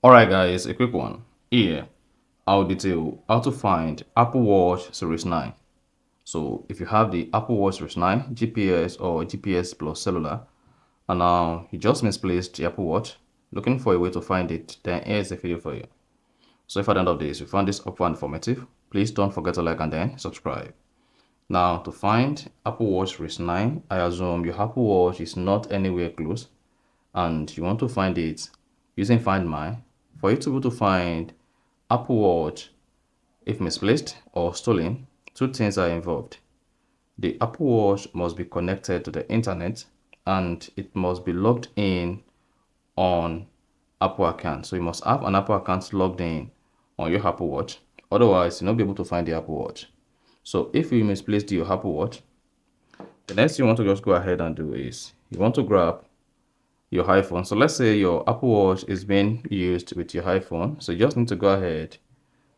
Alright guys, a quick one. Here, I'll detail how to find Apple Watch Series 9. So if you have the Apple Watch Series 9, GPS or GPS plus cellular, and now you just misplaced the Apple Watch, looking for a way to find it, then here's a video for you. So if at the end of this you found this helpful and informative, please don't forget to like and then subscribe. Now to find Apple Watch Series 9, I assume your Apple Watch is not anywhere close and you want to find it using Find My. For you to be able to find Apple Watch if misplaced or stolen, two things are involved. The Apple Watch must be connected to the internet and it must be logged in on Apple account. So you must have an Apple account logged in on your Apple Watch. Otherwise, you'll not be able to find the Apple Watch. So if you misplaced your Apple Watch, the next thing you want to just go ahead and do is you want to grab your iPhone. So let's say your Apple Watch is being used with your iPhone. So you just need to go ahead,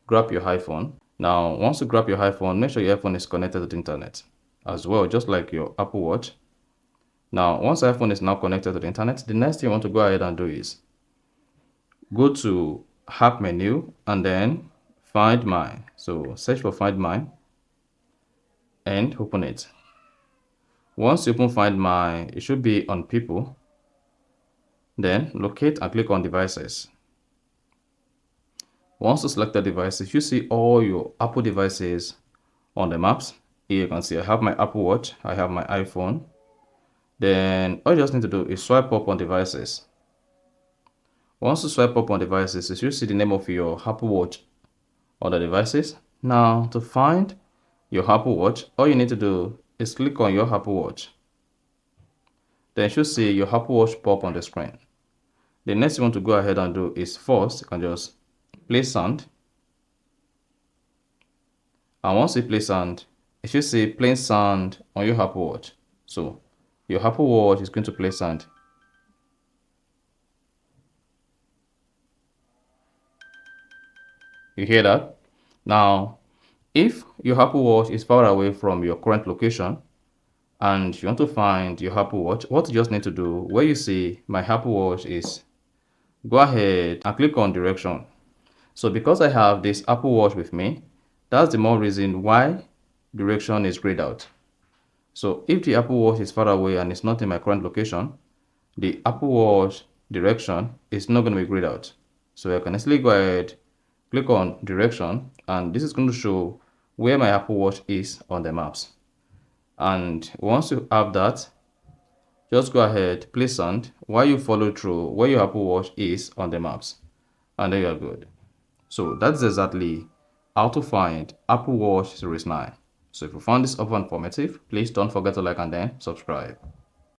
grab your iPhone. Now, once you grab your iPhone, make sure your iPhone is connected to the internet as well, just like your Apple Watch. Now, once your iPhone is now connected to the internet, the next thing you want to go ahead and do is go to App menu and then Find My. So search for Find My and open it. Once you open Find My, it should be on People. Then locate and click on Devices. Once you select the devices, you see all your Apple devices on the maps. Here you can see I have my Apple Watch, I have my iPhone. Then all you just need to do is swipe up on devices. Once you swipe up on devices, you should see the name of your Apple Watch on the devices. Now to find your Apple Watch, all you need to do is click on your Apple Watch. Then you should see your Apple Watch pop on the screen. The next you want to go ahead and do is first, you can just play sound. And once you play sound, it should say playing sound on your Apple Watch. So your Apple Watch is going to play sound. You hear that? Now, if your Apple Watch is far away from your current location and you want to find your Apple Watch, what you just need to do, where you see my Apple Watch is, go ahead and click on direction. So because I have this Apple Watch with me, that's the more reason why direction is grayed out. So if the Apple Watch is far away and it's not in my current location, the Apple Watch direction is not going to be grayed out. So I can easily go ahead, click on direction, and this is going to show where my Apple Watch is on the maps. And once you have that, just go ahead, play sound while you follow through where your Apple Watch is on the maps. And then you're good. So that's exactly how to find Apple Watch Series 9. So if you found this helpful and informative, please don't forget to like and then subscribe.